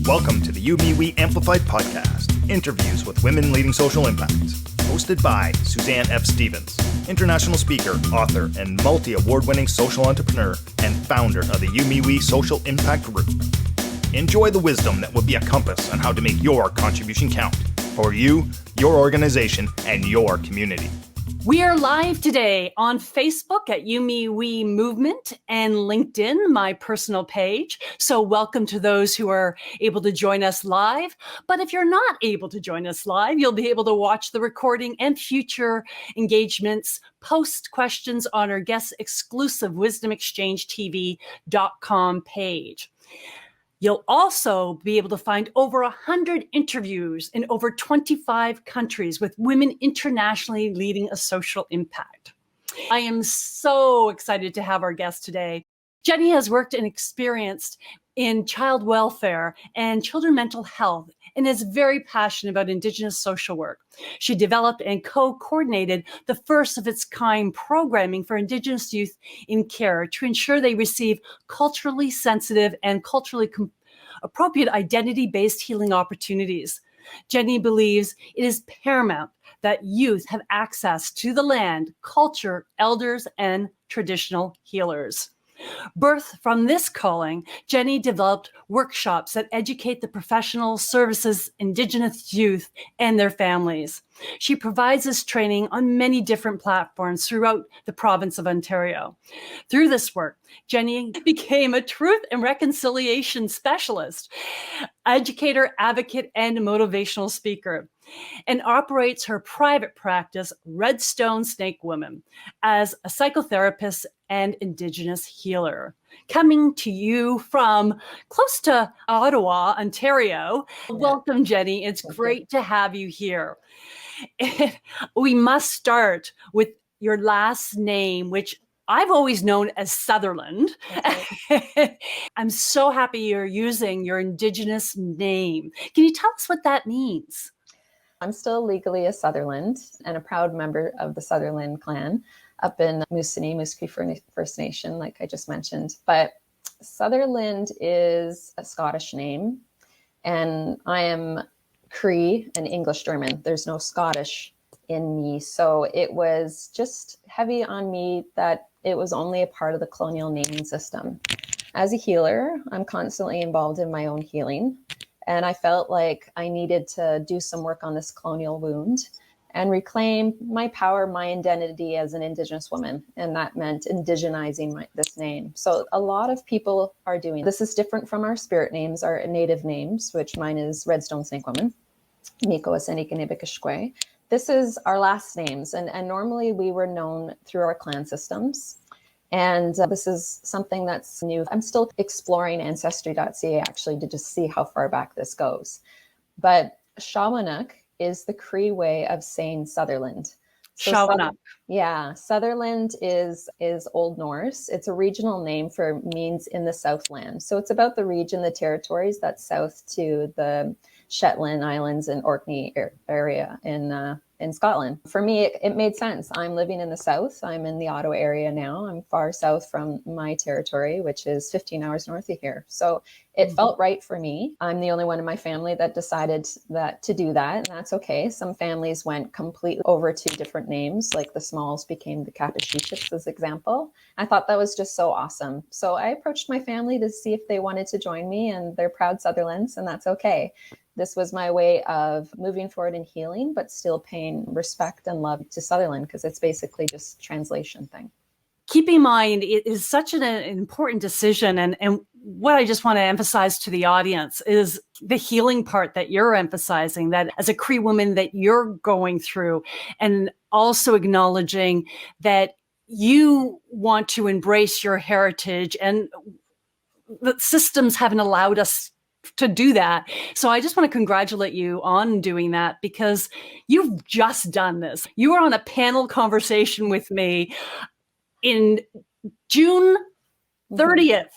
Welcome to the YouMeWe Amplified podcast, interviews with women leading social impact. Hosted by Suzanne F. Stevens, international speaker, author, and multi-award-winning social entrepreneur and founder of the YouMeWe Social Impact Group. Enjoy the wisdom that will be a compass on how to make your contribution count for you, your organization, and your community. We are live today on Facebook at YouMeWe Movement and LinkedIn, my personal page. So welcome to those who are able to join us live. But if you're not able to join us live, you'll be able to watch the recording and future engagements, post questions on our guest exclusive wisdomexchangetv.com page. You'll also be able to find over 100 interviews in over 25 countries with women internationally leading a social impact. I am so excited to have our guest today. Jenny has worked and experienced in child welfare and children mental health and is very passionate about Indigenous social work. She developed and co-coordinated the first of its kind programming for Indigenous youth in care to ensure they receive culturally sensitive and culturally appropriate identity-based healing opportunities. Jenny believes it is paramount that youth have access to the land, culture, elders, and traditional healers. Birthed from this calling, Jenny developed workshops that educate the professional services Indigenous youth and their families. She provides this training on many different platforms throughout the province of Ontario. Through this work, Jenny became a truth and reconciliation specialist, educator, advocate, and motivational speaker, and operates her private practice, Redstone Snake Woman, as a psychotherapist and Indigenous healer. Coming to you from close to Ottawa, Ontario. Yeah. Welcome, Jenny. It's great to have you here. We must start with your last name, which I've always known as Sutherland. Okay. I'm so happy you're using your Indigenous name. Can you tell us what that means? I'm still legally a Sutherland and a proud member of the Sutherland clan up in Moose Cree First Nation, like I just mentioned. But Sutherland is a Scottish name, and I am Cree and English German. There's no Scottish in me. So it was just heavy on me that it was only a part of the colonial naming system. As a healer, I'm constantly involved in my own healing. And I felt like I needed to do some work on this colonial wound and reclaim my power, my identity as an Indigenous woman. And that meant indigenizing this name. So a lot of people are doing this. Is different from our spirit names, our native names, which mine is Redstone Snake Woman, Mihko-Asiniy-Kinepik-Iswew. This is our last names. And normally we were known through our clan systems. And this is something that's new. I'm still exploring ancestry.ca actually to just see how far back this goes. But Sawanohk is the Cree way of saying Sutherland. So Sawanohk. Sutherland is Old Norse. It's a regional name for means in the Southland. So it's about the region, the territories that's south to the Shetland Islands and Orkney area in Scotland. For me, it made sense. I'm living in the south. I'm in the Ottawa area now. I'm far south from my territory, which is 15 hours north of here. So it felt right for me. I'm the only one in my family that decided to do that, and that's okay. Some families went completely over to different names, like the Smalls became the Kapashichits, as example. I thought that was just so awesome. So I approached my family to see if they wanted to join me, and they're proud Sutherlands, and that's okay. This was my way of moving forward in healing, but still paying respect and love to Sutherland, because it's basically just a translation thing. Keep in mind, it is such an important decision. And what I just want to emphasize to the audience is the healing part that you're emphasizing, that as a Cree woman that you're going through, and also acknowledging that you want to embrace your heritage, and the systems haven't allowed us to do that. So I just want to congratulate you on doing that, because you've just done this. You were on a panel conversation with me in June 30th.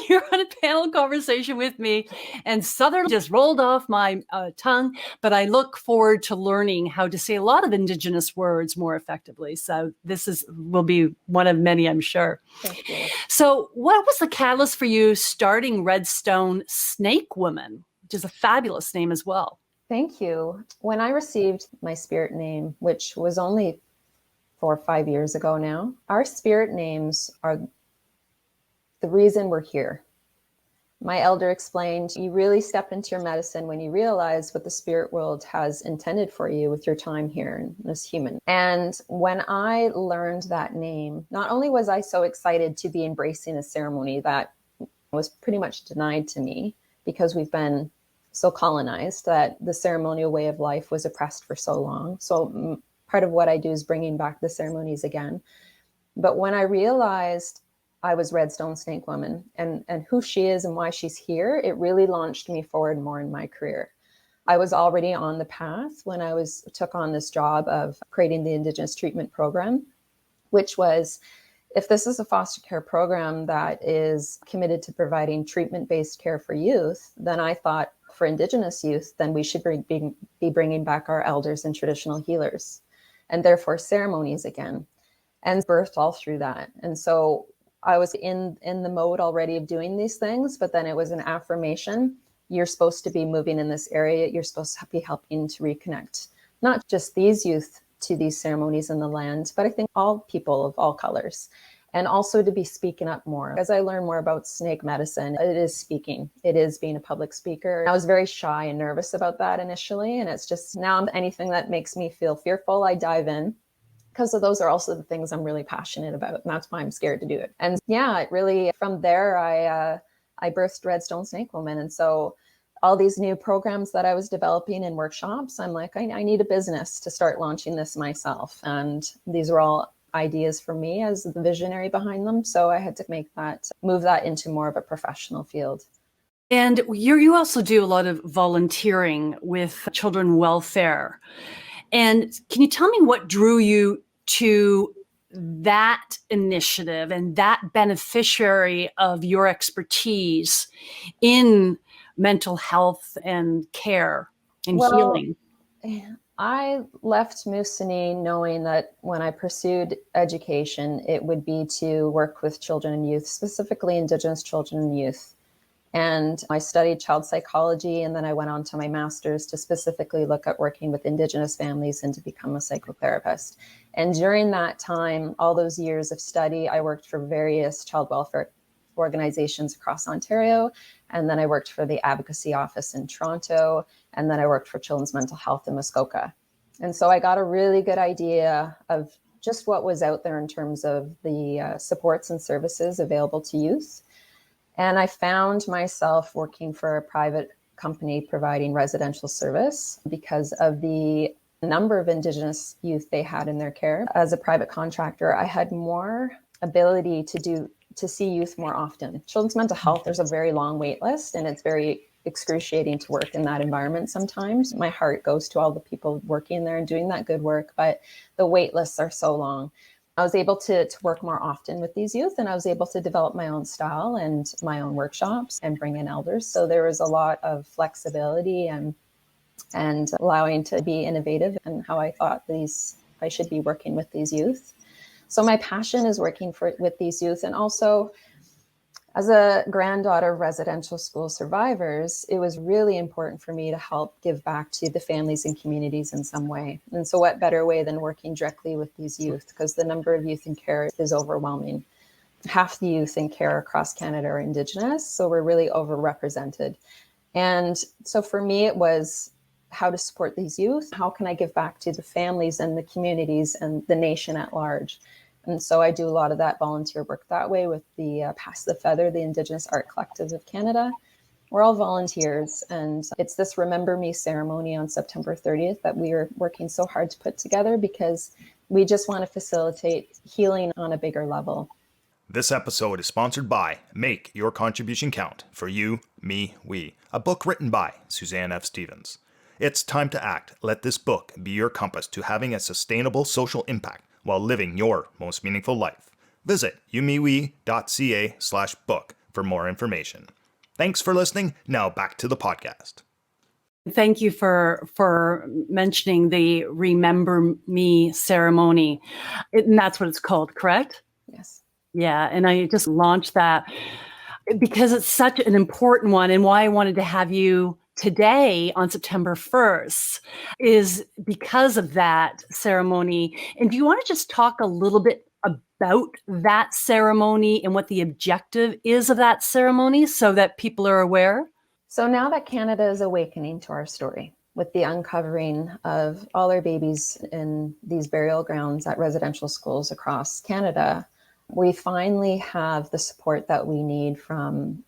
You're on a panel conversation with me, and Southern just rolled off my tongue, but I look forward to learning how to say a lot of Indigenous words more effectively. So will be one of many, I'm sure. Thank you. So what was the catalyst for you starting Redstone Snake Woman, which is a fabulous name as well? Thank you. When I received my spirit name, which was only 4 or 5 years ago now, our spirit names are the reason we're here. My elder explained, you really step into your medicine when you realize what the spirit world has intended for you with your time here as human. And when I learned that name, not only was I so excited to be embracing a ceremony that was pretty much denied to me because we've been so colonized that the ceremonial way of life was oppressed for so long. So part of what I do is bringing back the ceremonies again. But when I realized I was Redstone Snake Woman and who she is and why she's here, it really launched me forward more in my career. I was already on the path when I took on this job of creating the Indigenous treatment program, which was, if this is a foster care program that is committed to providing treatment-based care for youth, then I thought for Indigenous youth, then we should be bringing back our elders and traditional healers, and therefore ceremonies again, and birthed all through that. And so I was in the mode already of doing these things, but then it was an affirmation. You're supposed to be moving in this area. You're supposed to be helping to reconnect, not just these youth to these ceremonies in the land, but I think all people of all colors. And also to be speaking up more. As I learn more about snake medicine, it is speaking. It is being a public speaker. I was very shy and nervous about that initially. And it's just now anything that makes me feel fearful, I dive in. Because those are also the things I'm really passionate about. And that's why I'm scared to do it. And yeah, it really, from there, I birthed Redstone Snake Woman. And so all these new programs that I was developing in workshops, I'm like, I need a business to start launching this myself. And these were all ideas for me as the visionary behind them. So I had to move that into more of a professional field. And you also do a lot of volunteering with children welfare. And can you tell me what drew you to that initiative and that beneficiary of your expertise in mental health and care and healing? I left Mosoniy knowing that when I pursued education, it would be to work with children and youth, specifically Indigenous children and youth. And I studied child psychology, and then I went on to my master's to specifically look at working with Indigenous families and to become a psychotherapist. And during that time, all those years of study, I worked for various child welfare organizations across Ontario. And then I worked for the advocacy office in Toronto. And then I worked for children's mental health in Muskoka. And so I got a really good idea of just what was out there in terms of the supports and services available to youth. And I found myself working for a private company providing residential service because of the number of Indigenous youth they had in their care. As a private contractor, I had more ability to see youth more often. Children's mental health, there's a very long wait list, and it's very excruciating to work in that environment sometimes. My heart goes to all the people working there and doing that good work, but the wait lists are so long. I was able to work more often with these youth, and I was able to develop my own style and my own workshops and bring in elders. So there was a lot of flexibility and allowing to be innovative in how I thought I should be working with these youth. So my passion is working with these youth. And also, as a granddaughter of residential school survivors, it was really important for me to help give back to the families and communities in some way. And so what better way than working directly with these youth? Because the number of youth in care is overwhelming. Half the youth in care across Canada are Indigenous, so we're really overrepresented. And so for me, it was how to support these youth. How can I give back to the families and the communities and the nation at large? And so I do a lot of that volunteer work that way with the Pass the Feather, the Indigenous Art Collective of Canada. We're all volunteers, and it's this Remember Me ceremony on September 30th that we are working so hard to put together because we just want to facilitate healing on a bigger level. This episode is sponsored by Make Your Contribution Count for You, Me, We, a book written by Suzanne F. Stevens. It's time to act. Let this book be your compass to having a sustainable social impact while living your most meaningful life. Visit youmewe.ca/book for more information. Thanks for listening. Now back to the podcast. Thank you for mentioning the Remember Me ceremony. And that's what it's called, correct? Yes. Yeah, and I just launched that because it's such an important one, and why I wanted to have you today on September 1st is because of that ceremony. And do you want to just talk a little bit about that ceremony and what the objective is of that ceremony so that people are aware? So now that Canada is awakening to our story with the uncovering of all our babies in these burial grounds at residential schools across Canada, we finally have the support that we need from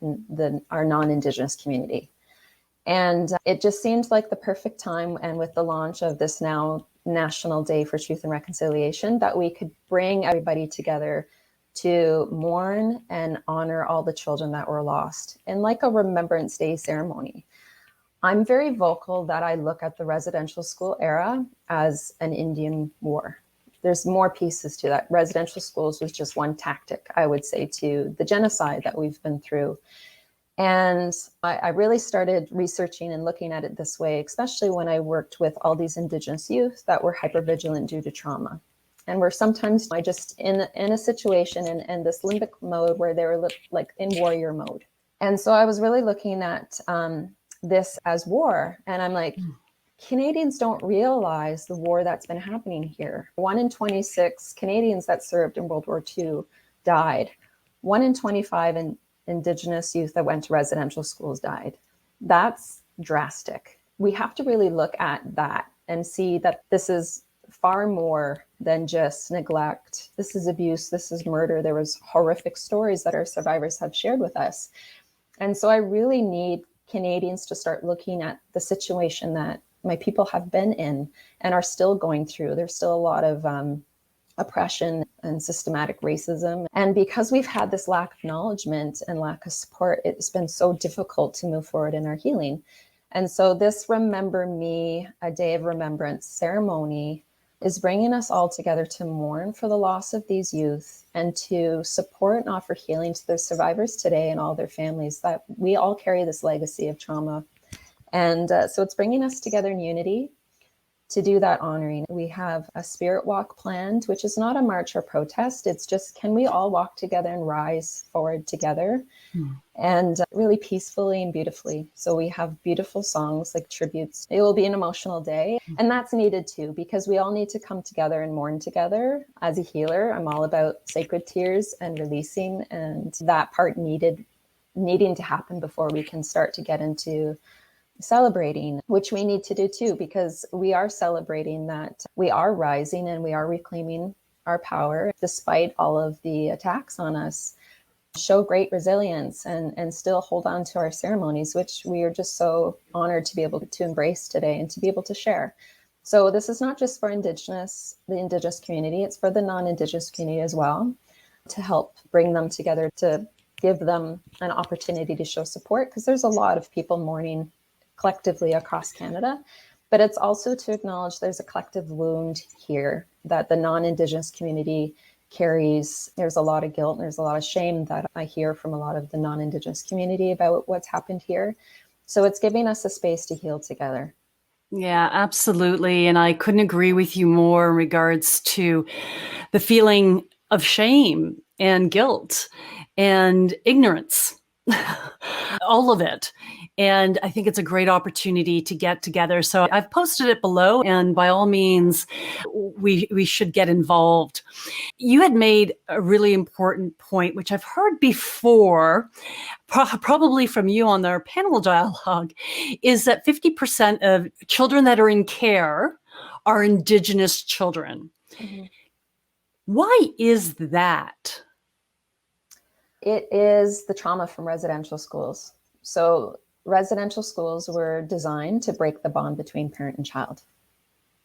our non-Indigenous community. And it just seemed like the perfect time, and with the launch of this now National Day for Truth and Reconciliation, that we could bring everybody together to mourn and honor all the children that were lost in like a Remembrance Day ceremony. I'm very vocal that I look at the residential school era as an Indian war. There's more pieces to that. Residential schools was just one tactic, I would say, to the genocide that we've been through. And I really started researching and looking at it this way, especially when I worked with all these Indigenous youth that were hypervigilant due to trauma. And were sometimes just in a situation in this limbic mode where they were like in warrior mode. And so I was really looking at this as war. And I'm like, Canadians don't realize the war that's been happening here. 1 in 26 Canadians that served in World War II died. 1 in 25 Indigenous youth that went to residential schools died. That's drastic. We have to really look at that and see that this is far more than just neglect. This is abuse. This is murder. There was horrific stories that our survivors have shared with us. And so I really need Canadians to start looking at the situation that my people have been in and are still going through. There's still a lot of oppression and systematic racism. And because we've had this lack of acknowledgement and lack of support, it's been so difficult to move forward in our healing. And so this Remember Me, a Day of Remembrance ceremony is bringing us all together to mourn for the loss of these youth and to support and offer healing to the survivors today and all their families, that we all carry this legacy of trauma. And so it's bringing us together in unity to do that honoring. We have a spirit walk planned, which is not a march or protest. It's just, can we all walk together and rise forward together and really peacefully and beautifully. So we have beautiful songs like tributes. It will be an emotional day. And that's needed too, because we all need to come together and mourn together. As a healer, I'm all about sacred tears and releasing, and that part needing to happen before we can start to get into celebrating, which we need to do too, because we are celebrating that we are rising and we are reclaiming our power despite all of the attacks on us. Show great resilience and still hold on to our ceremonies, which we are just so honored to be able to embrace today and to be able to share. So this is not just for the Indigenous community, it's for the non-Indigenous community as well, to help bring them together, to give them an opportunity to show support, because there's a lot of people mourning collectively across Canada, but it's also to acknowledge there's a collective wound here that the non-Indigenous community carries. There's a lot of guilt and there's a lot of shame that I hear from a lot of the non-Indigenous community about what's happened here. So it's giving us a space to heal together. Yeah, absolutely. And I couldn't agree with you more in regards to the feeling of shame and guilt and ignorance, all of it. And I think it's a great opportunity to get together. So I've posted it below, and by all means, we should get involved. You had made a really important point, which I've heard before, probably from you on our panel dialogue, is that 50% of children that are in care are Indigenous children. Mm-hmm. Why is that? It is the trauma from residential schools. So residential schools were designed to break the bond between parent and child.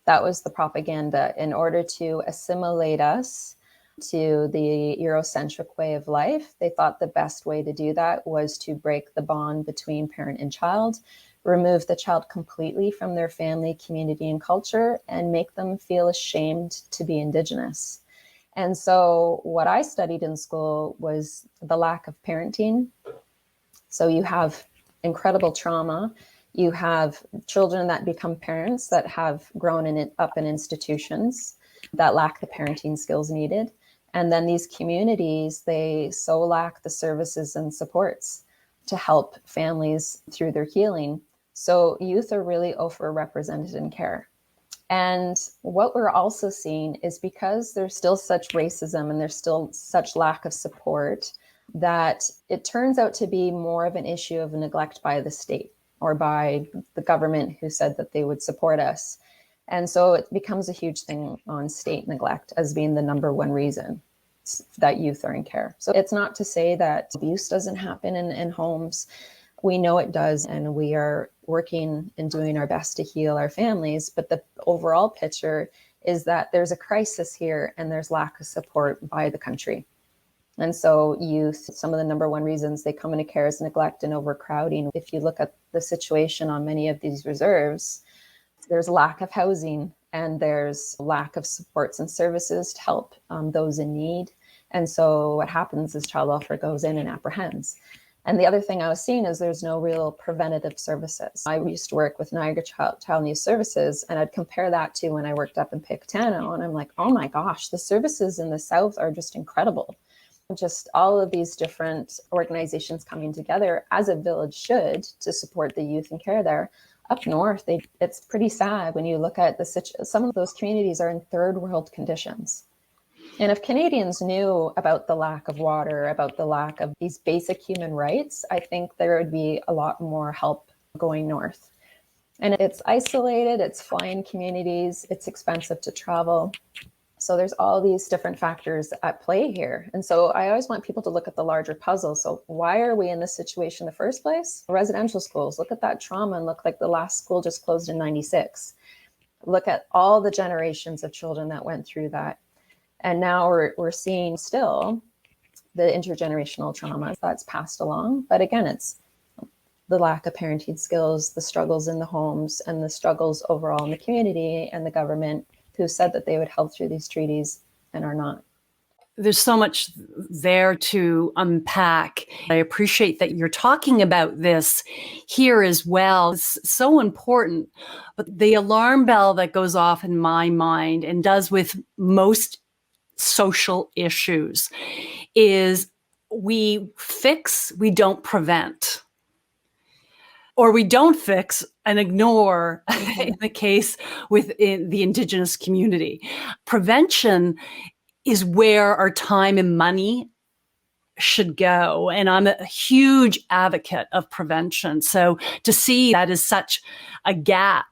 That was the propaganda in order to assimilate us to the Eurocentric way of life. They thought the best way to do that was to break the bond between parent and child, remove the child completely from their family, community, and culture, and make them feel ashamed to be Indigenous. And so what I studied in school was the lack of parenting. So you have incredible trauma. You have children that become parents that have grown up in institutions that lack the parenting skills needed. And then these communities, they so lack the services and supports to help families through their healing. So youth are really overrepresented in care. And what we're also seeing is because there's still such racism and there's still such lack of support, that it turns out to be more of an issue of neglect by the state or by the government who said that they would support us. And so it becomes a huge thing on state neglect as being the number one reason that youth are in care. So it's not to say that abuse doesn't happen in homes. We know it does, and we are working and doing our best to heal our families. But the overall picture is that there's a crisis here and there's lack of support by the country. And so youth, some of the number one reasons they come into care is neglect and overcrowding. If you look at the situation on many of these reserves, there's lack of housing and there's lack of supports and services to help those in need. And so what happens is child welfare goes in and apprehends. And the other thing I was seeing is there's no real preventative services. I used to work with Niagara Child and Youth Services, and I'd compare that to when I worked up in Picatano, and I'm like, oh my gosh, the services in the South are just incredible. Just all of these different organizations coming together, as a village should, to support the youth and care there. Up north, it's pretty sad when you look at some of those communities are in third world conditions. And if Canadians knew about the lack of water, about the lack of these basic human rights, I think there would be a lot more help going north. And it's isolated, it's fly-in communities, it's expensive to travel. So there's all these different factors at play here. And so I always want people to look at the larger puzzle. So why are we in this situation in the first place? Residential schools, look at that trauma and look like the last school just closed in 96. Look at all the generations of children that went through that. And now we're seeing still the intergenerational trauma that's passed along. But again, it's the lack of parenting skills, the struggles in the homes, and the struggles overall in the community and the government who said that they would help through these treaties and are not. There's so much there to unpack. I appreciate that you're talking about this here as well. It's so important. But the alarm bell that goes off in my mind, and does with most social issues, is we fix, we don't prevent. Or we don't fix and ignore in the case within the Indigenous community. Prevention is where our time and money should go. And I'm a huge advocate of prevention. So to see that is such a gap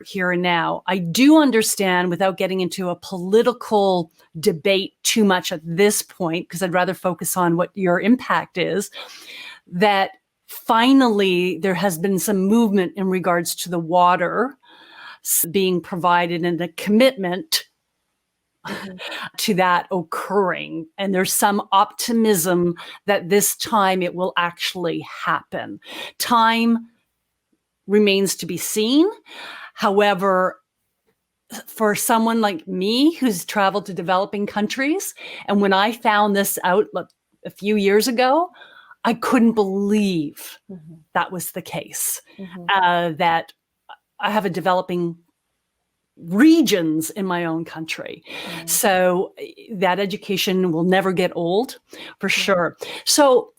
here and now, I do understand, without getting into a political debate too much at this point, because I'd rather focus on what your impact is, that finally there has been some movement in regards to the water being provided and a commitment to that occurring. And there's some optimism that this time it will actually happen. Time remains to be seen. However, for someone like me who's traveled to developing countries, and when I found this out a few years ago, I couldn't believe that was the case, that I have a developing regions in my own country. So that education will never get old, for sure. So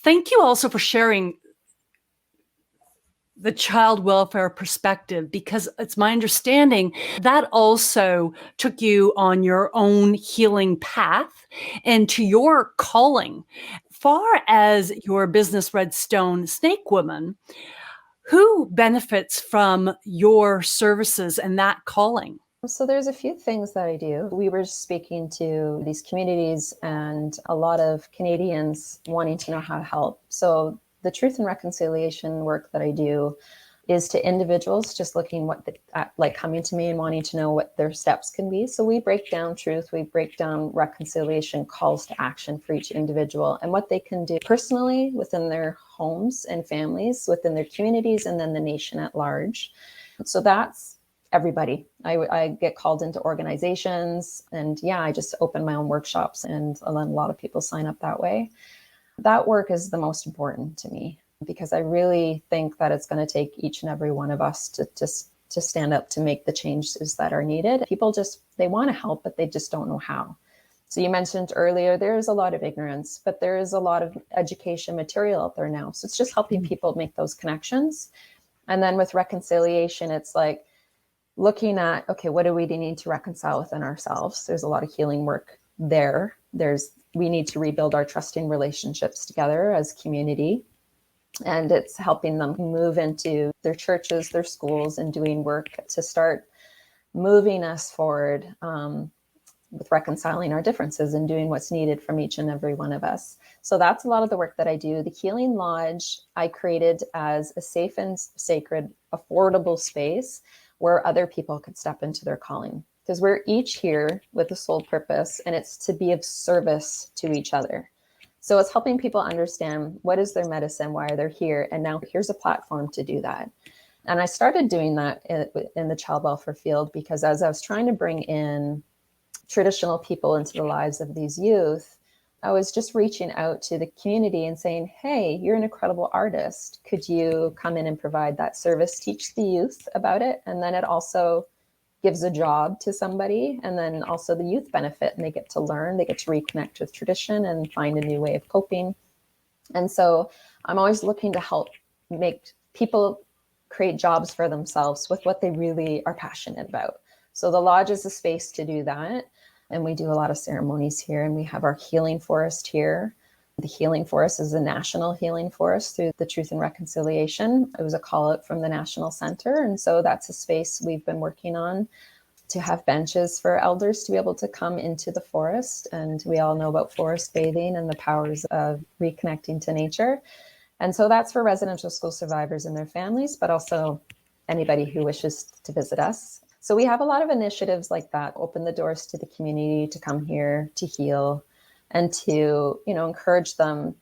thank you also for sharing the child welfare perspective, because it's my understanding that also took you on your own healing path and to your calling. Far as your business Redstone Snake Woman, who benefits from your services and that calling? So there's a few things that I do. We were speaking to these communities and a lot of Canadians wanting to know how to help. So the truth and reconciliation work that I do is to individuals just looking like coming to me and wanting to know what their steps can be. So we break down truth, we break down reconciliation, calls to action for each individual and what they can do personally within their homes and families, within their communities, and then the nation at large. So that's everybody. I get called into organizations, and I just open my own workshops, and then a lot of people sign up that way. That work is the most important to me, because I really think that it's going to take each and every one of us to stand up to make the changes that are needed. People they want to help, but they just don't know how. So you mentioned earlier, there's a lot of ignorance, but there is a lot of education material out there now. So it's just helping people make those connections. And then with reconciliation, it's like looking at, okay, what do we need to reconcile within ourselves? There's a lot of healing work there. We need to rebuild our trusting relationships together as community. And it's helping them move into their churches, their schools, and doing work to start moving us forward with reconciling our differences and doing what's needed from each and every one of us. So that's a lot of the work that I do. The Healing Lodge, I created as a safe and sacred, affordable space where other people could step into their calling. Because we're each here with a sole purpose, and it's to be of service to each other. So it's helping people understand what is their medicine, why are they here, and now here's a platform to do that. And I started doing that in the child welfare field, because as I was trying to bring in traditional people into the lives of these youth, I was just reaching out to the community and saying, hey, you're an incredible artist. Could you come in and provide that service, teach the youth about it? And then it also gives a job to somebody, and then also the youth benefit, and they get to learn, they get to reconnect with tradition and find a new way of coping. And so I'm always looking to help make people create jobs for themselves with what they really are passionate about. So the lodge is a space to do that. And we do a lot of ceremonies here, and we have our healing forest here. The healing forest is a national healing forest through the Truth and Reconciliation. It was a call out from the National Center. And so that's a space we've been working on to have benches for elders to be able to come into the forest. And we all know about forest bathing and the powers of reconnecting to nature. And so that's for residential school survivors and their families, but also anybody who wishes to visit us. So we have a lot of initiatives like that, open the doors to the community to come here to heal and to, encourage them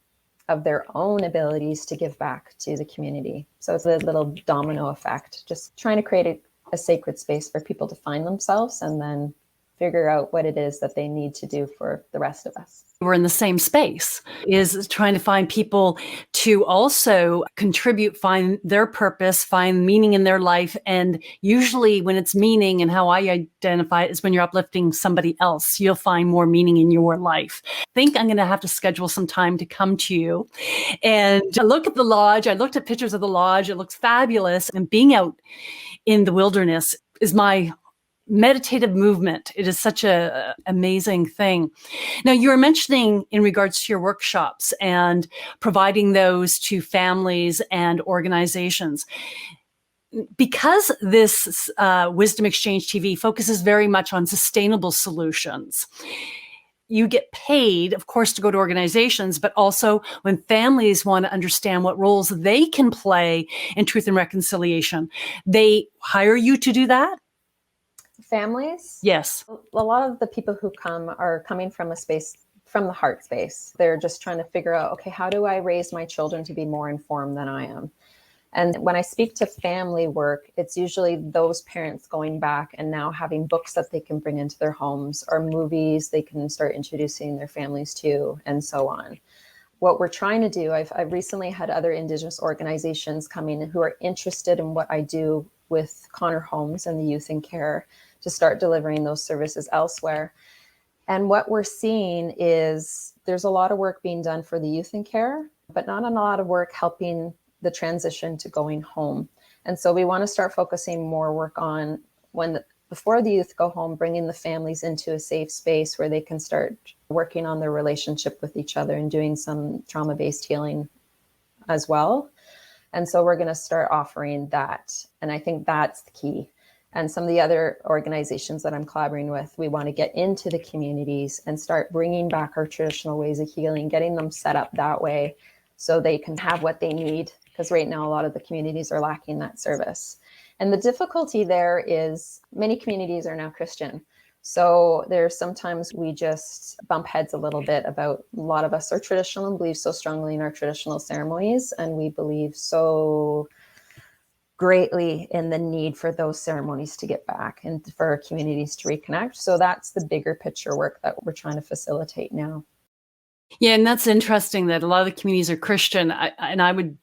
of their own abilities to give back to the community. So it's a little domino effect, just trying to create a sacred space for people to find themselves and then figure out what it is that they need to do for the rest of us. We're in the same space, is trying to find people to also contribute, find their purpose, find meaning in their life. And usually when it's meaning, and how I identify it, is when you're uplifting somebody else, you'll find more meaning in your life. I think I'm going to have to schedule some time to come to you and look at the lodge. I looked at pictures of the lodge. It looks fabulous. And being out in the wilderness is my meditative movement. It is such a amazing thing. Now, you were mentioning in regards to your workshops and providing those to families and organizations. Because this Wisdom Exchange TV focuses very much on sustainable solutions, you get paid, of course, to go to organizations, but also when families want to understand what roles they can play in truth and reconciliation, they hire you to do that? Families? Yes. A lot of the people who come are coming from a space, from the heart space. They're just trying to figure out, okay, how do I raise my children to be more informed than I am? And when I speak to family work, it's usually those parents going back and now having books that they can bring into their homes or movies they can start introducing their families to, and so on. What we're trying to do, I've recently had other Indigenous organizations come in who are interested in what I do with Connor Homes and the youth in care to start delivering those services elsewhere. And what we're seeing is there's a lot of work being done for the youth in care, but not a lot of work helping the transition to going home. And so we want to start focusing more work on before the youth go home, bringing the families into a safe space where they can start working on their relationship with each other and doing some trauma-based healing as well. And so we're going to start offering that. And I think that's the key. And some of the other organizations that I'm collaborating with, we want to get into the communities and start bringing back our traditional ways of healing, getting them set up that way so they can have what they need. Because right now, a lot of the communities are lacking that service. And the difficulty there is many communities are now Christian. So there's sometimes we just bump heads a little bit about, a lot of us are traditional and believe so strongly in our traditional ceremonies. And we believe so greatly in the need for those ceremonies to get back and for our communities to reconnect. So that's the bigger picture work that we're trying to facilitate now. Yeah, and that's interesting that a lot of the communities are Christian. And I would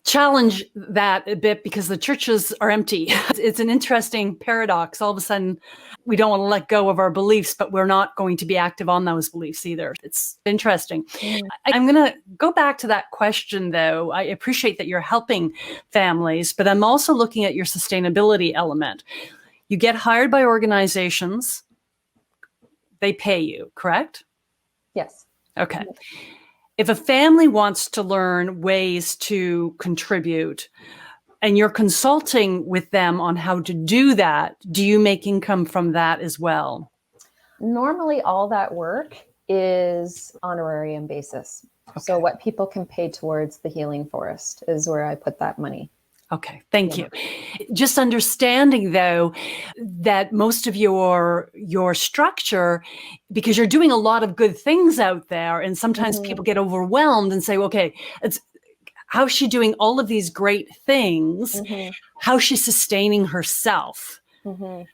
challenge that a bit because the churches are empty. It's an interesting paradox. All of a sudden, we don't want to let go of our beliefs, but we're not going to be active on those beliefs either. It's interesting. I'm going to go back to that question, though. I appreciate that you're helping families, but I'm also looking at your sustainability element. You get hired by organizations. They pay you, correct? Yes. Okay. If a family wants to learn ways to contribute and you're consulting with them on how to do that, do you make income from that as well? Normally, all that work is honorarium basis. Okay. So what people can pay towards the healing forest is where I put that money. Okay, thank you. Just understanding, though, that most of your structure, because you're doing a lot of good things out there, and sometimes people get overwhelmed and say, okay, how's she doing all of these great things? How's she sustaining herself? And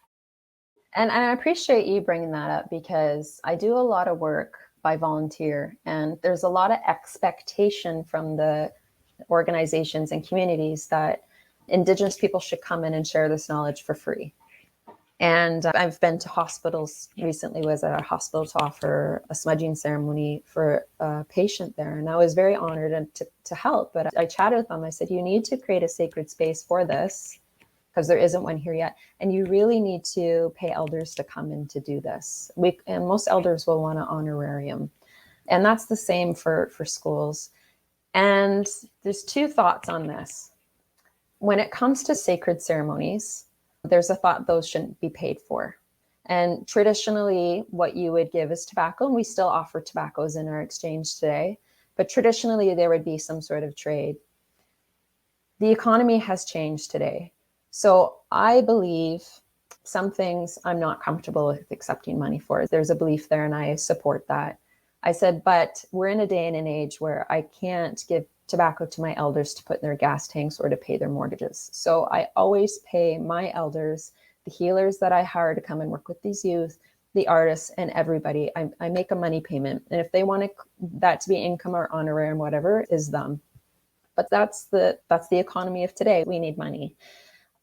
I appreciate you bringing that up because I do a lot of work by volunteer, and there's a lot of expectation from the organizations and communities that Indigenous people should come in and share this knowledge for free. And I've been to hospitals recently, was at a hospital to offer a smudging ceremony for a patient there. And I was very honored to help, but I chatted with them. I said, you need to create a sacred space for this because there isn't one here yet. And you really need to pay elders to come in to do this. And most elders will want an honorarium. And that's the same for schools. And there's two thoughts on this. When it comes to sacred ceremonies, there's a thought those shouldn't be paid for. And traditionally, what you would give is tobacco, and we still offer tobaccos in our exchange today. But traditionally, there would be some sort of trade. The economy has changed today. So I believe some things I'm not comfortable with accepting money for. There's a belief there, and I support that. I said, but we're in a day and an age where I can't give tobacco to my elders to put in their gas tanks or to pay their mortgages. So I always pay my elders, the healers that I hire to come and work with these youth, the artists, and everybody. I make a money payment. And if they want that to be income or honorarium, whatever, is them. But that's the economy of today. We need money.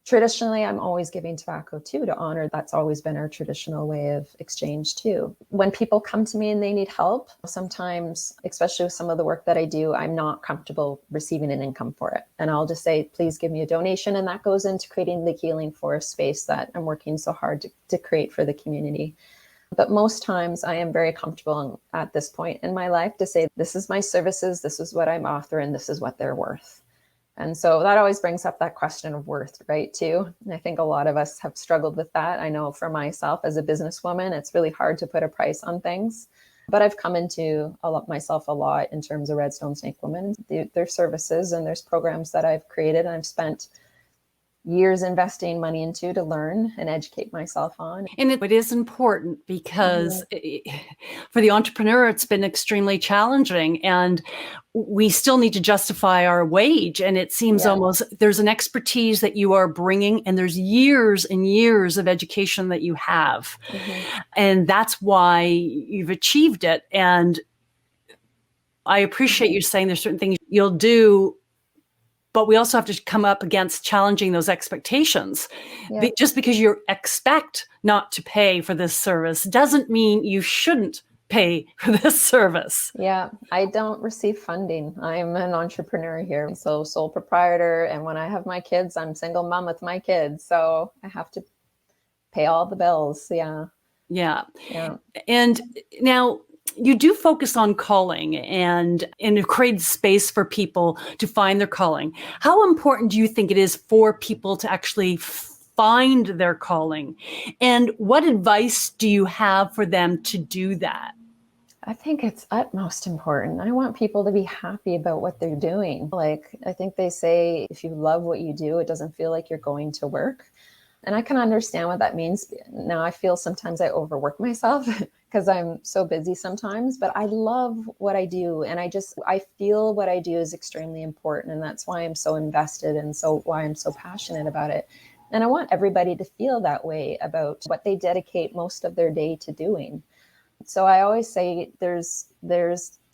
Traditionally, I'm always giving tobacco too to honor. That's always been our traditional way of exchange too. When people come to me and they need help, sometimes, especially with some of the work that I do, I'm not comfortable receiving an income for it. And I'll just say, please give me a donation. And that goes into creating the healing forest space that I'm working so hard to create for the community. But most times I am very comfortable at this point in my life to say, this is my services, this is what I'm offering, this is what they're worth. And so that always brings up that question of worth, right, too. And I think a lot of us have struggled with that. I know for myself as a businesswoman, it's really hard to put a price on things. But I've come into myself a lot in terms of Redstone Snake Women, their services, and there's programs that I've created and I've spent years investing money into to learn and educate myself on. And it is important because for the entrepreneur, it's been extremely challenging and we still need to justify our wage. And it seems almost there's an expertise that you are bringing and there's years and years of education that you have. And that's why you've achieved it. And I appreciate you saying there's certain things you'll do, but we also have to come up against challenging those expectations. Just because you expect not to pay for this service doesn't mean you shouldn't pay for this service. Yeah, I don't receive funding. I'm an entrepreneur here, so sole proprietor. And when I have my kids, I'm single mom with my kids. So I have to pay all the bills. Yeah. And now, you do focus on calling and create space for people to find their calling. How important do you think it is for people to actually find their calling? And what advice do you have for them to do that? I think it's utmost important. I want people to be happy about what they're doing. Like, I think they say, if you love what you do, it doesn't feel like you're going to work. And I can understand what that means. Now I feel sometimes I overwork myself because I'm so busy sometimes, but I love what I do. And I feel what I do is extremely important. And that's why I'm so invested and why I'm so passionate about it. And I want everybody to feel that way about what they dedicate most of their day to doing. So I always say there's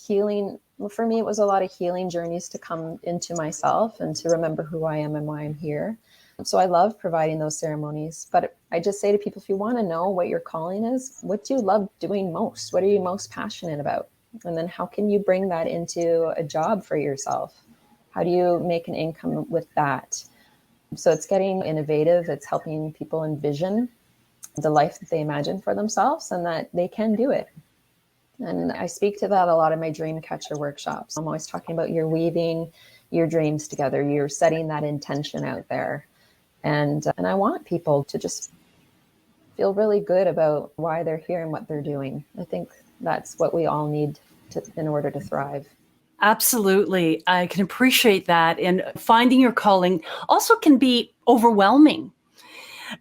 healing. Well, for me, it was a lot of healing journeys to come into myself and to remember who I am and why I'm here. So I love providing those ceremonies. But I just say to people, if you want to know what your calling is, what do you love doing most? What are you most passionate about? And then how can you bring that into a job for yourself? How do you make an income with that? So it's getting innovative. It's helping people envision the life that they imagine for themselves and that they can do it. And I speak to that a lot in my dream catcher workshops. I'm always talking about you're weaving your dreams together. You're setting that intention out there. And I want people to just feel really good about why they're here and what they're doing. I think that's what we all need in order to thrive. Absolutely. I can appreciate that. And finding your calling also can be overwhelming.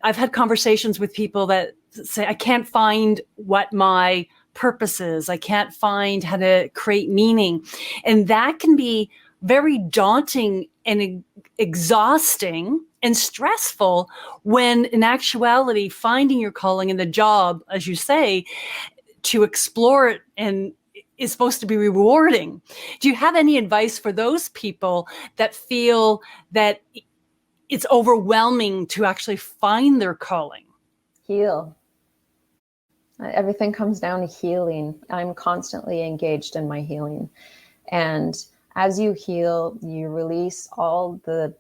I've had conversations with people that say, I can't find what my purpose is. I can't find how to create meaning. And that can be very daunting and exhausting and stressful when in actuality, finding your calling in the job, as you say, to explore it and is supposed to be rewarding. Do you have any advice for those people that feel that it's overwhelming to actually find their calling? Heal. Everything comes down to healing. I'm constantly engaged in my healing. And as you heal, you release all the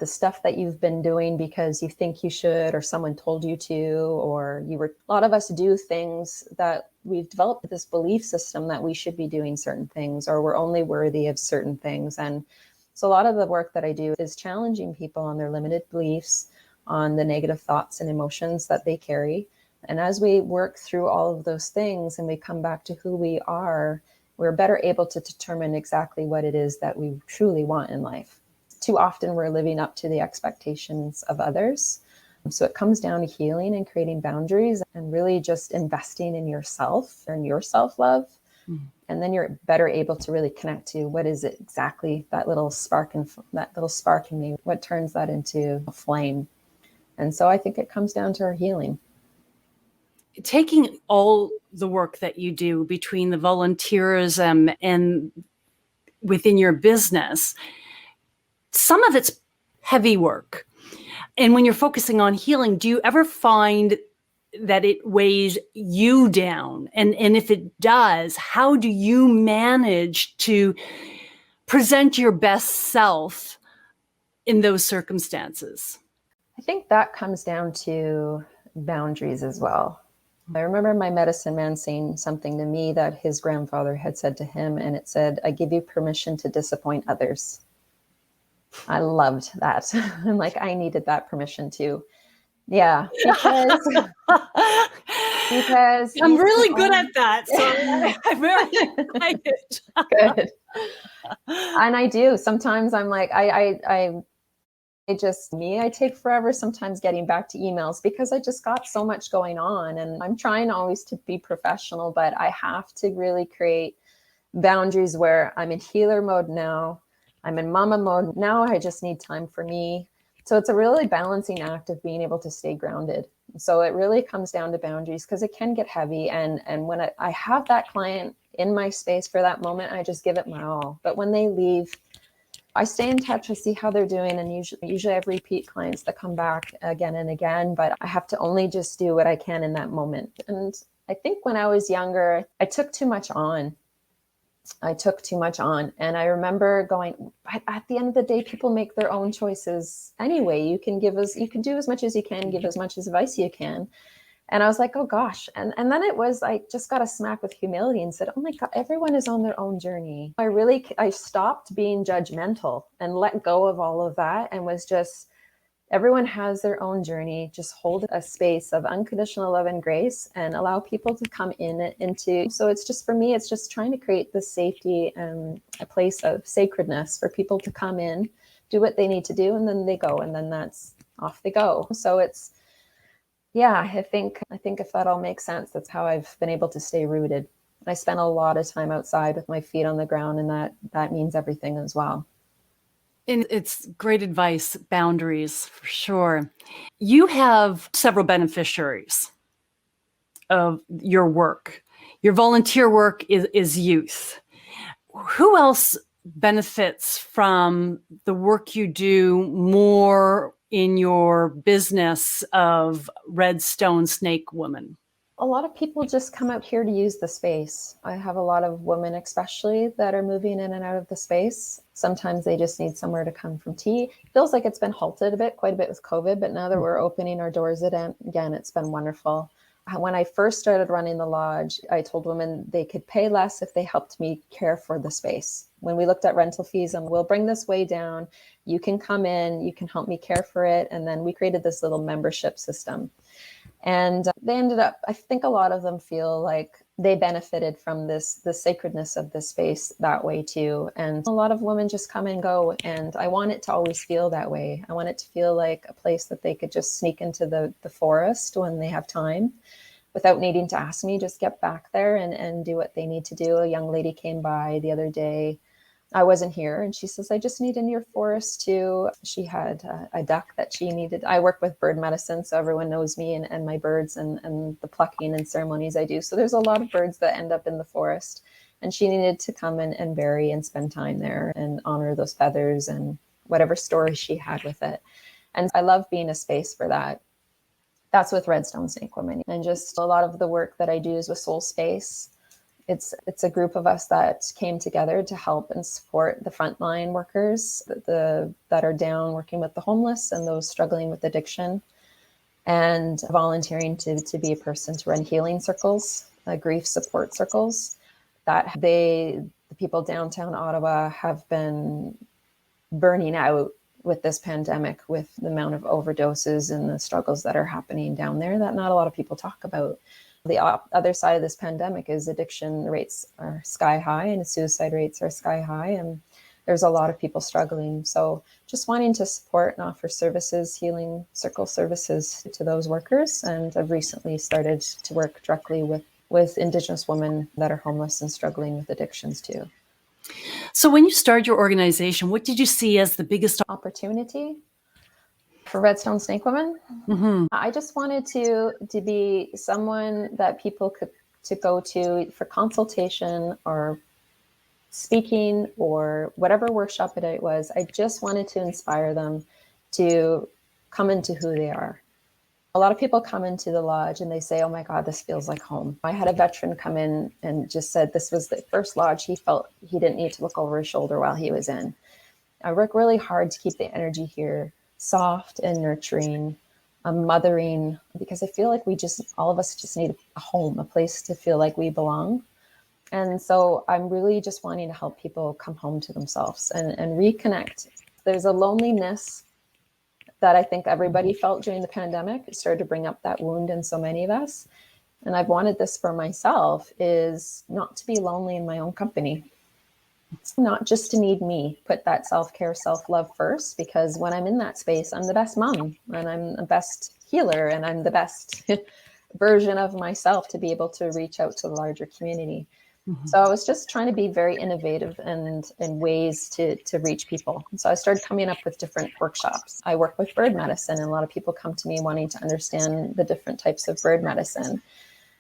stuff that you've been doing because you think you should, or someone told you to, or a lot of us do things that we've developed this belief system that we should be doing certain things, or we're only worthy of certain things. And so a lot of the work that I do is challenging people on their limited beliefs, on the negative thoughts and emotions that they carry. And as we work through all of those things and we come back to who we are, we're better able to determine exactly what it is that we truly want in life. Too often we're living up to the expectations of others. So it comes down to healing and creating boundaries and really just investing in yourself and your self-love. And then you're better able to really connect to what is it exactly, that little spark in me, what turns that into a flame. And so I think it comes down to our healing. Taking all the work that you do between the volunteerism and within your business, some of it's heavy work. And when you're focusing on healing, do you ever find that it weighs you down? And if it does, how do you manage to present your best self in those circumstances? I think that comes down to boundaries as well. I remember my medicine man saying something to me that his grandfather had said to him, and it said, "I give you permission to disappoint others." I loved that. I'm like, I needed that permission too. Yeah, because I'm really good at that. So I very like it. Good. And I do. Sometimes I'm like, I take forever sometimes getting back to emails because I just got so much going on, and I'm trying always to be professional, but I have to really create boundaries where I'm in healer mode now. I'm in mama mode. Now I just need time for me. So it's a really balancing act of being able to stay grounded. So it really comes down to boundaries because it can get heavy. And when I have that client in my space for that moment, I just give it my all. But when they leave, I stay in touch. I see how they're doing. And usually I have repeat clients that come back again and again, but I have to only just do what I can in that moment. And I think when I was younger, I took too much on. And I remember going, at the end of the day, people make their own choices anyway. You can do as much as you can, give as much advice you can. And I was like, oh gosh. And then I just got a smack with humility and said, oh my God, everyone is on their own journey. I stopped being judgmental and let go of all of that and was just, everyone has their own journey. Just hold a space of unconditional love and grace and allow people to come into. So it's just, for me, it's just trying to create the safety and a place of sacredness for people to come in, do what they need to do, and then they go, and then that's off they go. So it's, Yeah, I think if that all makes sense, that's how I've been able to stay rooted. I spend a lot of time outside with my feet on the ground, and that means everything as well. And it's great advice, boundaries for sure. You have several beneficiaries of your work. Your volunteer work is youth. Who else benefits from the work you do more in your business of Red Stone Snake Woman? A lot of people just come out here to use the space. I have a lot of women, especially, that are moving in and out of the space. Sometimes they just need somewhere to come from tea. It feels like it's been halted quite a bit with COVID, but now that we're opening our doors again, it's been wonderful. When I first started running the lodge, I told women they could pay less if they helped me care for the space. When we looked at rental fees, and we'll bring this way down, you can come in, you can help me care for it. And then we created this little membership system. And they ended up, I think a lot of them feel like they benefited from the sacredness of this space that way too. And a lot of women just come and go. And I want it to always feel that way. I want it to feel like a place that they could just sneak into the forest when they have time without needing to ask me, just get back there and do what they need to do. A young lady came by the other day. I wasn't here, and she says, I just need in your forest too. She had a duck that she needed. I work with bird medicine, so everyone knows me and my birds and the plucking and ceremonies I do. So there's a lot of birds that end up in the forest, and she needed to come and bury and spend time there and honor those feathers and whatever story she had with it. And I love being a space for that. That's with Red Stone Snake Women. And just a lot of the work that I do is with Soul Space. It's a group of us that came together to help and support the frontline workers that are down working with the homeless and those struggling with addiction, and volunteering to be a person to run healing circles, grief support circles that the people downtown Ottawa have been burning out with this pandemic, with the amount of overdoses and the struggles that are happening down there that not a lot of people talk about. The other side of this pandemic is addiction rates are sky high and suicide rates are sky high, and there's a lot of people struggling. So just wanting to support and offer services, healing circle services to those workers. And I've recently started to work directly with Indigenous women that are homeless and struggling with addictions too. So when you started your organization, what did you see as the biggest opportunity for Red Stone Snake Women? Mm-hmm. I just wanted to be someone that people could to go to for consultation or speaking or whatever workshop it was. I just wanted to inspire them to come into who they are. A lot of people come into the lodge and they say, oh my God, this feels like home. I had a veteran come in and just said this was the first lodge he felt he didn't need to look over his shoulder while he was in. I work really hard to keep the energy here soft and nurturing, mothering, because I feel like all of us just need a home, a place to feel like we belong. And so I'm really just wanting to help people come home to themselves and reconnect. There's a loneliness that I think everybody felt during the pandemic. It started to bring up that wound in so many of us. And I've wanted this for myself, is not to be lonely in my own company. Not just to need me, put that self-care, self-love first, because when I'm in that space, I'm the best mom and I'm the best healer and I'm the best version of myself to be able to reach out to the larger community. Mm-hmm. So I was just trying to be very innovative and ways to reach people. And so I started coming up with different workshops. I work with bird medicine, and a lot of people come to me wanting to understand the different types of bird medicine.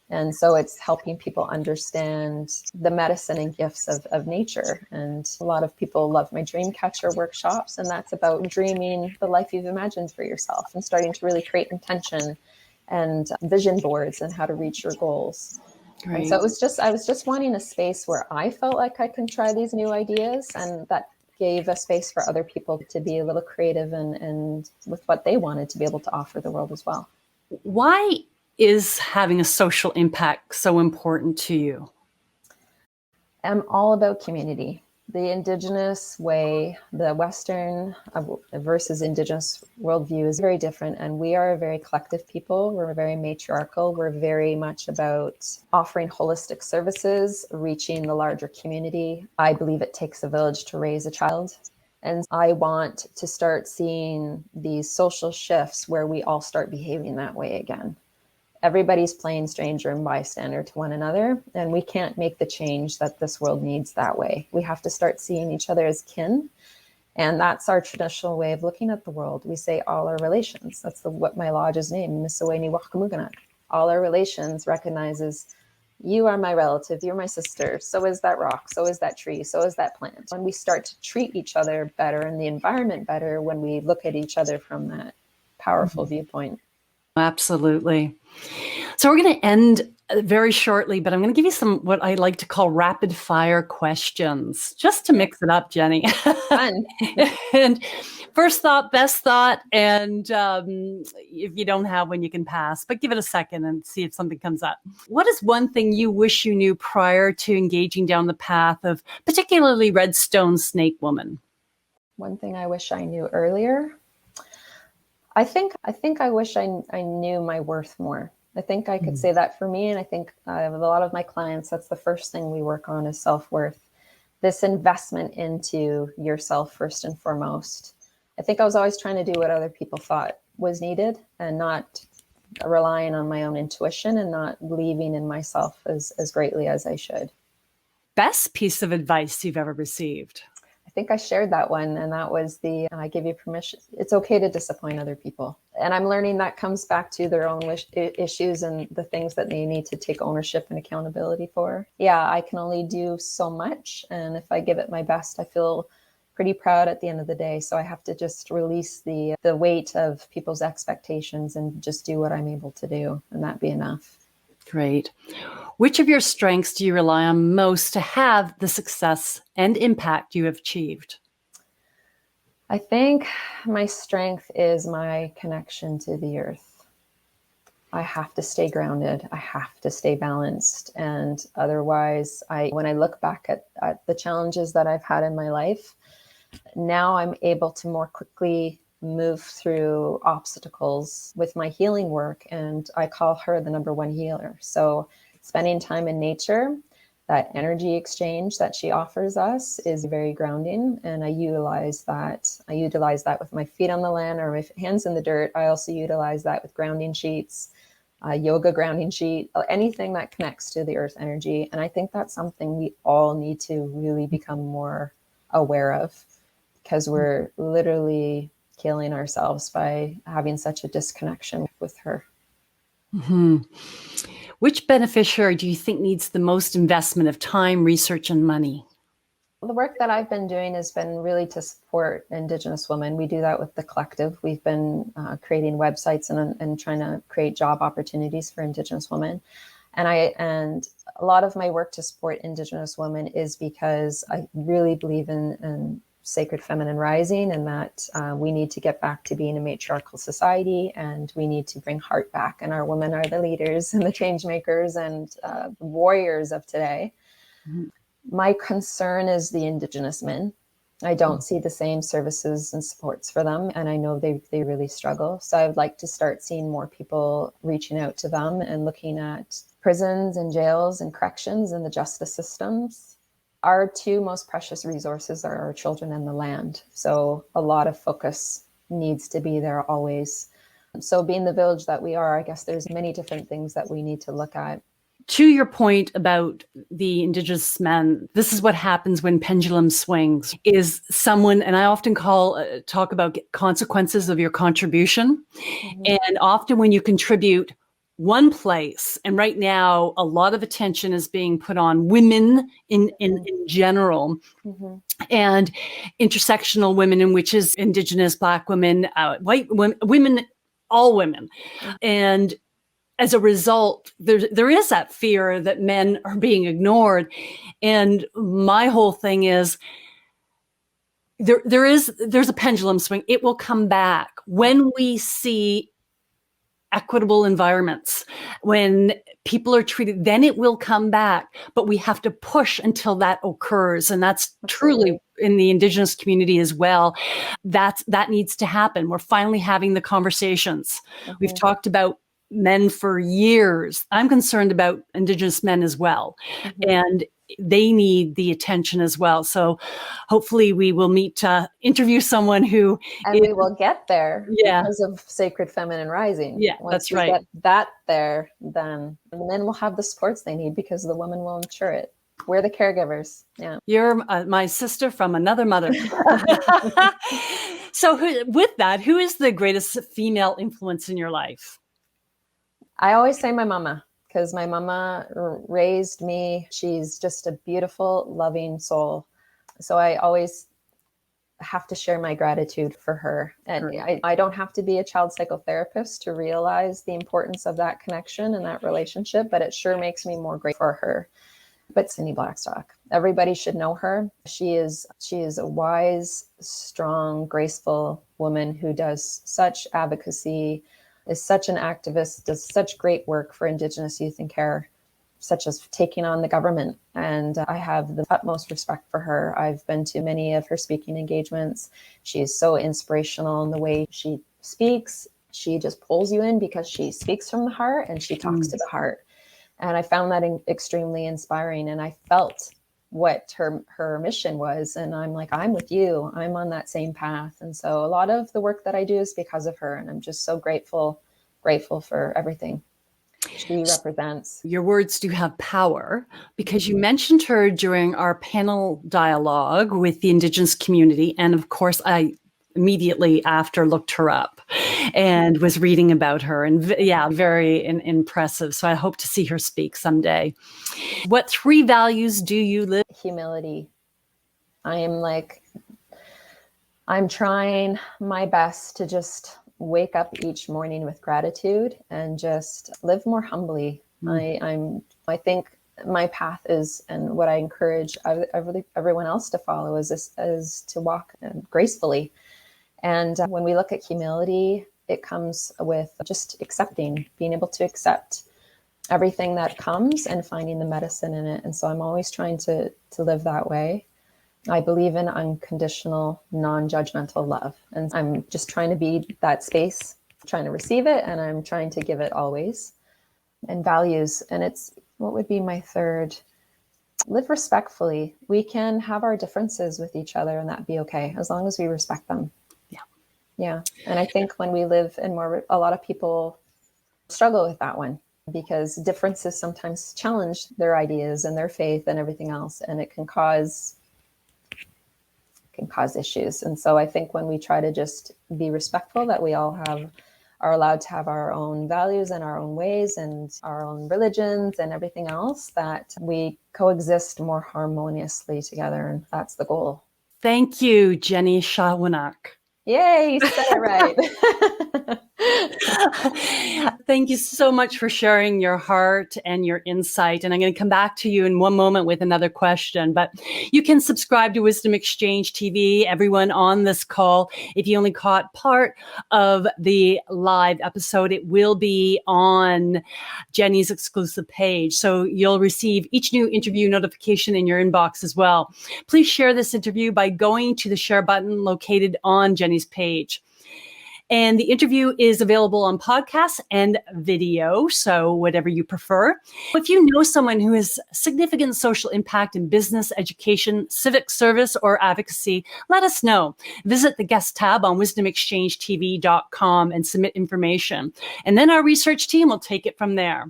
And so it's helping people understand the medicine and gifts of nature. And a lot of people love my dream catcher workshops. And that's about dreaming the life you've imagined for yourself and starting to really create intention and vision boards and how to reach your goals. Right. And so I was just wanting a space where I felt like I can try these new ideas, and that gave a space for other people to be a little creative and with what they wanted to be able to offer the world as well. Why is having a social impact so important to you? I'm all about community. The Indigenous way, the Western versus Indigenous worldview is very different. And we are a very collective people. We're very matriarchal. We're very much about offering holistic services, reaching the larger community. I believe it takes a village to raise a child. And I want to start seeing these social shifts where we all start behaving that way again. Everybody's plain stranger and bystander to one another, and we can't make the change that this world needs that way. We have to start seeing each other as kin, and that's our traditional way of looking at the world. We say all our relations. That's what my lodge's name, Misiwe. All our relations recognizes you are my relative, you're my sister, so is that rock, so is that tree, so is that plant. When we start to treat each other better and the environment better, when we look at each other from that powerful viewpoint. Absolutely. So we're going to end very shortly, but I'm going to give you some what I like to call rapid fire questions, just to mix it up, Jenny. Fun. And first thought, best thought, and if you don't have one, you can pass, but give it a second and see if something comes up. What is one thing you wish you knew prior to engaging down the path of particularly Redstone Snake Woman? One thing I wish I knew earlier? I think I wish I knew my worth more. I think I could say that for me. And I think with a lot of my clients, that's the first thing we work on is self-worth. This investment into yourself first and foremost. I think I was always trying to do what other people thought was needed and not relying on my own intuition and not believing in myself as greatly as I should. Best piece of advice you've ever received? I think I shared that one, and that was I give you permission. It's okay to disappoint other people. And I'm learning that comes back to their own issues and the things that they need to take ownership and accountability for. Yeah, I can only do so much. And if I give it my best, I feel pretty proud at the end of the day. So I have to just release the weight of people's expectations and just do what I'm able to do, and that be enough. Great. Which of your strengths do you rely on most to have the success and impact you have achieved? I think my strength is my connection to the earth. I have to stay grounded. I have to stay balanced. And otherwise, when I look back at the challenges that I've had in my life, now I'm able to more quickly move through obstacles with my healing work. And I call her the number one healer. So spending time in nature, that energy exchange that she offers us is very grounding. And I utilize that. I utilize that with my feet on the land or my hands in the dirt. I also utilize that with grounding sheets, yoga grounding sheet, anything that connects to the earth energy. And I think that's something we all need to really become more aware of, because we're literally killing ourselves by having such a disconnection with her. Mm-hmm. Which beneficiary do you think needs the most investment of time, research, and money? The work that I've been doing has been really to support Indigenous women. We do that with the collective. We've been creating websites and trying to create job opportunities for Indigenous women. And a lot of my work to support Indigenous women is because I really believe in sacred feminine rising, and that we need to get back to being a matriarchal society, and we need to bring heart back. And our women are the leaders and the change makers and warriors of today. Mm-hmm. My concern is the Indigenous men. I don't see the same services and supports for them, and I know they really struggle. So I would like to start seeing more people reaching out to them and looking at prisons and jails and corrections and the justice systems. Our two most precious resources are our children and the land. So a lot of focus needs to be there always. So being the village that we are, I guess there's many different things that we need to look at. To your point about the Indigenous men, this is what happens when pendulum swings, is someone, and I often talk about consequences of your contribution. Mm-hmm. And often when you contribute one place, and right now a lot of attention is being put on women in general, mm-hmm. and intersectional women, in which is Indigenous, Black women, white women, all women. Mm-hmm. And as a result, there is that fear that men are being ignored. And my whole thing is, there's a pendulum swing. It will come back when we see equitable environments, when people are treated, then it will come back. But we have to push until that occurs. And that's truly in the Indigenous community as well. That needs to happen. We're finally having the conversations. Mm-hmm. We've talked about men for years. I'm concerned about Indigenous men as well. Mm-hmm. And they need the attention as well. So hopefully we will interview someone who we will get there Yeah. because of Sacred Feminine Rising. Yeah, Once that's we right. get that there, then the men will have the supports they need because the woman will ensure it. We're the caregivers. Yeah. You're my sister from another mother. So with that, who is the greatest female influence in your life? I always say my mama, because my mama raised me. She's just a beautiful, loving soul. So I always have to share my gratitude for her. And I don't have to be a child psychotherapist to realize the importance of that connection and that relationship, but it sure makes me more grateful for her. But Cindy Blackstock, everybody should know her. She is a wise, strong, graceful woman who does such advocacy, is such an activist, does such great work for Indigenous youth in care, such as taking on the government. And I have the utmost respect for her. I've been to many of her speaking engagements. She is so inspirational in the way she speaks. She just pulls you in because she speaks from the heart and she talks to the heart. And I found that extremely inspiring. And I felt what her mission was. And I'm like, I'm with you. I'm on that same path. And so a lot of the work that I do is because of her. And I'm just so grateful for everything she represents. Your words do have power, because you mentioned her during our panel dialogue with the Indigenous community. And of course, I immediately after looked her up and was reading about her, and very impressive. So I hope to see her speak someday. What 3 values do you live? Humility. I'm trying my best to just wake up each morning with gratitude and just live more humbly. I think my path is, and what I encourage everyone else to follow is to walk gracefully. And when we look at humility, it comes with just accepting, being able to accept everything that comes and finding the medicine in it. And so I'm always trying to live that way. I believe in unconditional, non-judgmental love. And I'm just trying to be that space, trying to receive it, and I'm trying to give it always. And values, and what would be my 3rd? Live respectfully. We can have our differences with each other and that be okay, as long as we respect them. Yeah. And I think when we live in a lot of people struggle with that one, because differences sometimes challenge their ideas and their faith and everything else, and it can cause issues. And so I think when we try to just be respectful, that we all are allowed to have our own values and our own ways and our own religions and everything else, that we coexist more harmoniously together. And that's the goal. Thank you, Jenny Sawanohk. Yay, you said it right. Thank you so much for sharing your heart and your insight. And I'm going to come back to you in one moment with another question. But you can subscribe to Wisdom Exchange TV, everyone on this call. If you only caught part of the live episode, it will be on Jenny's exclusive page. So you'll receive each new interview notification in your inbox as well. Please share this interview by going to the share button located on Jenny's page. And the interview is available on podcast and video, so whatever you prefer. If you know someone who has significant social impact in business, education, civic service, or advocacy, let us know. Visit the guest tab on wisdomexchangetv.com and submit information. And then our research team will take it from there.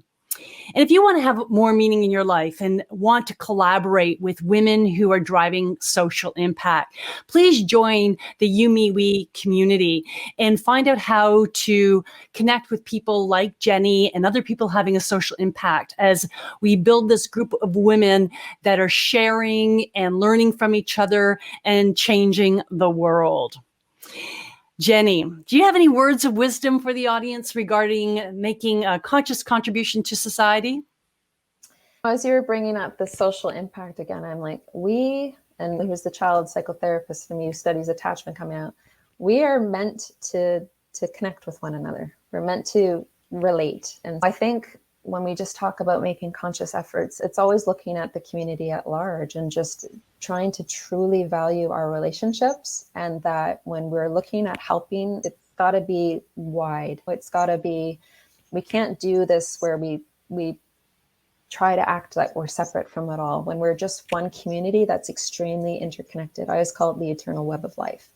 And if you want to have more meaning in your life and want to collaborate with women who are driving social impact, please join the YouMeWe community and find out how to connect with people like Jenny and other people having a social impact as we build this group of women that are sharing and learning from each other and changing the world. Jenny, do you have any words of wisdom for the audience regarding making a conscious contribution to society? As you were bringing up the social impact again, I'm like, and here's the child psychotherapist from You Studies Attachment coming out, we are meant to connect with one another. We're meant to relate. And I think when we just talk about making conscious efforts, it's always looking at the community at large and just trying to truly value our relationships. And that when we're looking at helping, it's got to be wide. It's got to be, we can't do this where we try to act like we're separate from it all, when we're just one community that's extremely interconnected. I always call it the eternal web of life.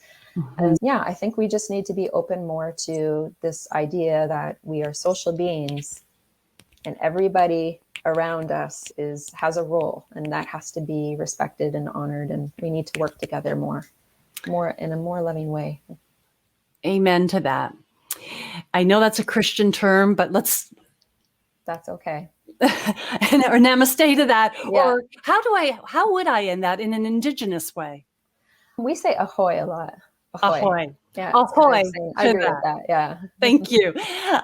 And yeah, I think we just need to be open more to this idea that we are social beings and everybody around us has a role, and that has to be respected and honored, and we need to work together more in a more loving way. Amen to that. I know that's a Christian term, but That's okay. or namaste to that. Yeah. Or how would I end that in an Indigenous way? We say ahoy a lot. Ahoy. Yeah. Ahoy. I agree with that. Yeah. Thank you.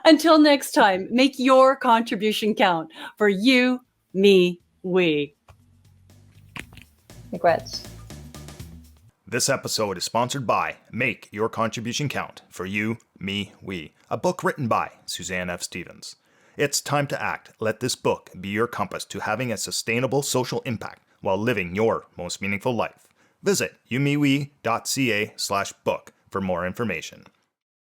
Until next time, make your contribution count for you, me, we. Miigwech. This episode is sponsored by Make Your Contribution Count for You, Me, We, a book written by Suzanne F. Stevens. It's time to act. Let this book be your compass to having a sustainable social impact while living your most meaningful life. Visit youmewe.ca/book for more information.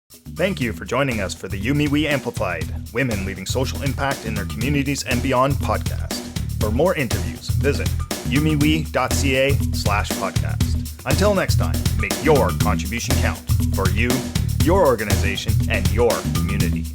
Thank you for joining us for the YouMeWe Amplified, Women Leading Social Impact in Their Communities and Beyond podcast. For more interviews, visit youmewe.ca/podcast. Until next time, make your contribution count for you, your organization, and your community.